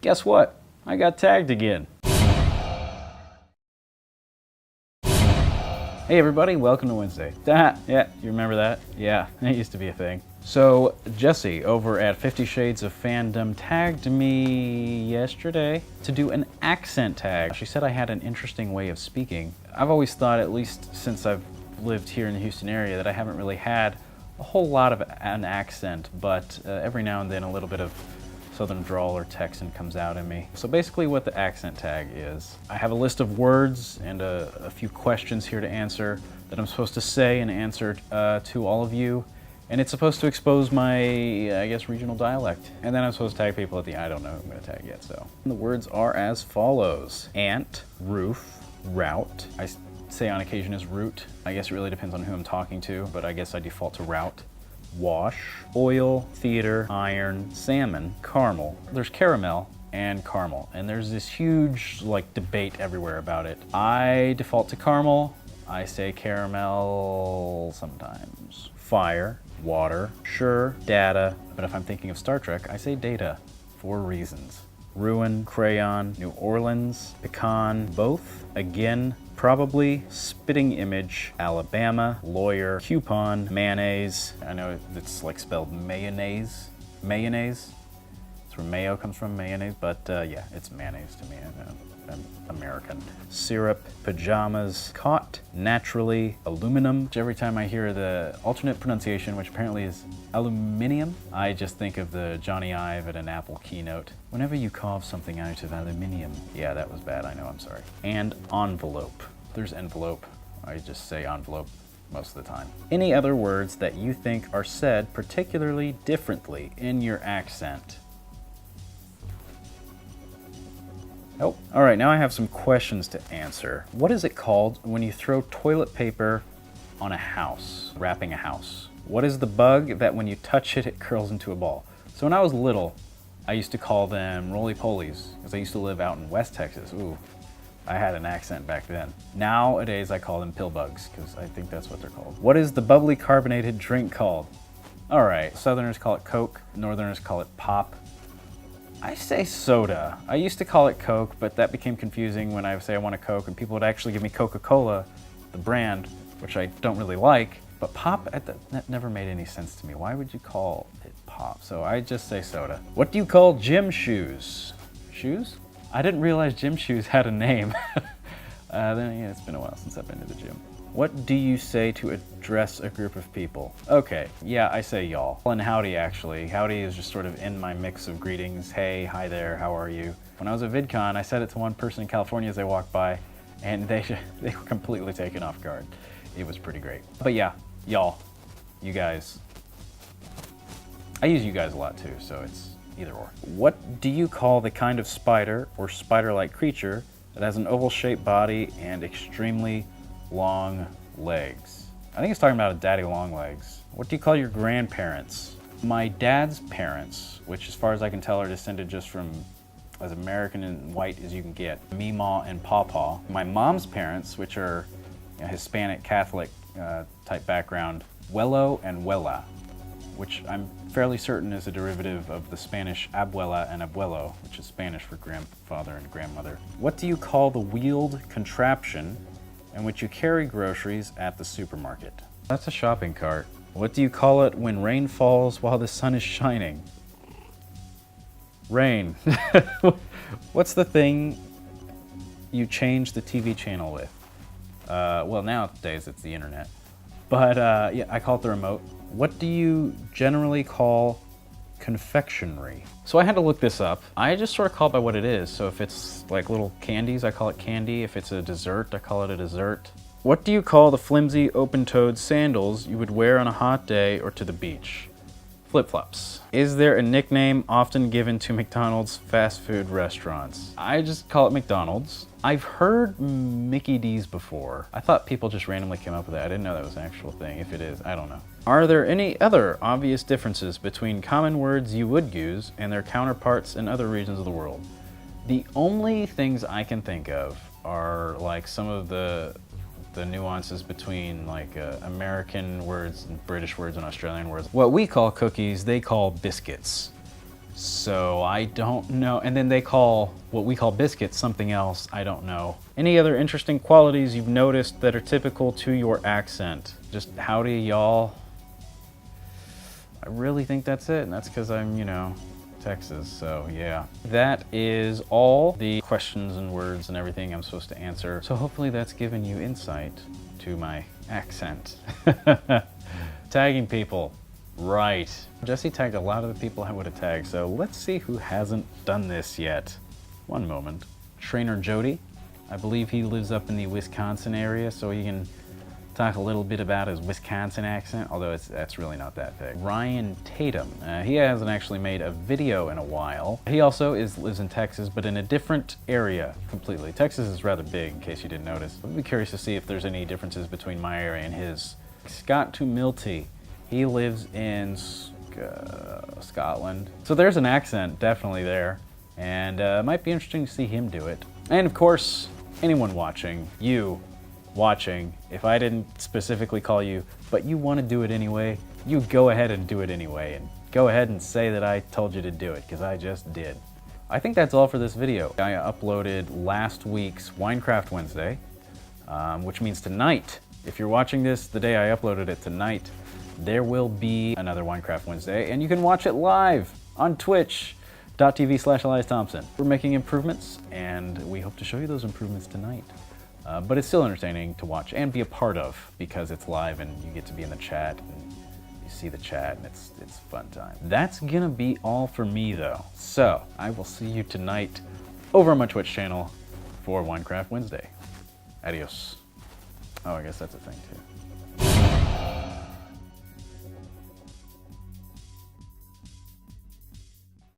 Guess what? I got tagged again. Hey everybody, welcome to Wednesday. Yeah, you remember that? Yeah, it used to be a thing. So Jesse over at 50 Shades of Fandom tagged me yesterday to do an accent tag. She said I had an interesting way of speaking. I've always thought, at least since I've lived here in the Houston area, that I haven't really had a whole lot of an accent, but every now and then a little bit of Southern drawl or Texan comes out in me. So basically what the accent tag is, I have a list of words and a few questions here to answer that I'm supposed to say and answer to all of you. And it's supposed to expose my, I guess, regional dialect. And then I'm supposed to tag people at the end. I don't know who I'm gonna tag yet, so. And the words are as follows. Ant, roof, route. I say on occasion as root. I guess it really depends on who I'm talking to, but I guess I default to route. Wash, oil, theater, iron, salmon, caramel. There's caramel and caramel, and there's this huge debate everywhere about it. I default to caramel. I say caramel sometimes. Fire, water, sure, data, but if I'm thinking of Star Trek, I say data for reasons. Ruin, crayon, New Orleans, pecan, both, again, probably, spitting image, Alabama, lawyer, coupon, mayonnaise. I know it's spelled mayonnaise. Mayonnaise. That's where mayo comes from, mayonnaise, but yeah, it's mayonnaise to me. I'm American. Syrup, pajamas, caught, naturally, aluminum. Every time I hear the alternate pronunciation, which apparently is aluminium, I just think of the Johnny Ive at an Apple keynote. Whenever you carve something out of aluminium. Yeah, that was bad, I know, I'm sorry. And envelope. There's envelope. I just say envelope most of the time. Any other words that you think are said particularly differently in your accent? Oh, all right, now I have some questions to answer. What is it called when you throw toilet paper on a house, wrapping a house? What is the bug that when you touch it, it curls into a ball? So when I was little, I used to call them roly-polies, because I used to live out in West Texas. Ooh, I had an accent back then. Nowadays, I call them pill bugs, because I think that's what they're called. What is the bubbly carbonated drink called? All right, Southerners call it Coke, Northerners call it pop. I say soda. I used to call it Coke, but that became confusing when I would say I want a Coke and people would actually give me Coca-Cola, the brand, which I don't really like. But pop, that never made any sense to me. Why would you call it pop? So I just say soda. What do you call gym shoes? Shoes? I didn't realize gym shoes had a name. Then again, it's been a while since I've been to the gym. What do you say to address a group of people? Okay, yeah, I say y'all. And howdy, actually. Howdy is just sort of in my mix of greetings. Hey, hi there, how are you? When I was at VidCon, I said it to one person in California as they walked by, and they were completely taken off guard. It was pretty great. But yeah, y'all, you guys. I use you guys a lot too, so it's either or. What do you call the kind of spider or spider-like creature that has an oval-shaped body and extremely long legs? I think it's talking about a daddy long legs. What do you call your grandparents? My dad's parents, which as far as I can tell are descended just from as American and white as you can get, Meemaw and Pawpaw. My mom's parents, which are Hispanic Catholic type background, Huelo and Huela, which I'm fairly certain is a derivative of the Spanish abuela and abuelo, which is Spanish for grandfather and grandmother. What do you call the wheeled contraption in which you carry groceries at the supermarket? That's a shopping cart. What do you call it when rain falls while the sun is shining? Rain. What's the thing you change the TV channel with? Well, nowadays it's the internet. But yeah, I call it the remote. What do you generally call confectionery? So I had to look this up. I just sort of call it by what it is. So if it's like little candies, I call it candy. If it's a dessert, I call it a dessert. What do you call the flimsy open-toed sandals you would wear on a hot day or to the beach? Flip-flops. Is there a nickname often given to McDonald's fast food restaurants? I just call it McDonald's. I've heard Mickey D's before. I thought people just randomly came up with that. I didn't know that was an actual thing. If it is, I don't know. Are there any other obvious differences between common words you would use and their counterparts in other regions of the world? The only things I can think of are like some of the nuances between like American words and British words and Australian words. What we call cookies, they call biscuits. So I don't know. And then they call what we call biscuits something else. I don't know. Any other interesting qualities you've noticed that are typical to your accent? Just howdy, y'all. I really think that's it. And that's because I'm, you know, Texas, so yeah. That is all the questions and words and everything I'm supposed to answer. So hopefully that's given you insight to my accent. Tagging people, right. Jesse tagged a lot of the people I would have tagged, so let's see who hasn't done this yet. One moment. Trainer Jody, I believe he lives up in the Wisconsin area, so he can talk a little bit about his Wisconsin accent, although that's really not that thick. Ryan Tatum, he hasn't actually made a video in a while. He also lives in Texas, but in a different area completely. Texas is rather big, in case you didn't notice. I'd be curious to see if there's any differences between my area and his. Scott Tumilty, he lives in Scotland. So there's an accent definitely there, and it might be interesting to see him do it. And of course, anyone watching, you watching, if I didn't specifically call you, but you want to do it anyway, you go ahead and do it anyway, and go ahead and say that I told you to do it, because I just did. I think that's all for this video. I uploaded last week's Winecraft Wednesday, which means tonight, if you're watching this the day I uploaded it tonight, there will be another Winecraft Wednesday, and you can watch it live on twitch.tv/Elias Thompson. We're making improvements, and we hope to show you those improvements tonight. But it's still entertaining to watch and be a part of because it's live and you get to be in the chat and you see the chat and it's fun time. That's gonna be all for me though. So I will see you tonight over on my Twitch channel for Winecraft Wednesday. Adios. Oh, I guess that's a thing too.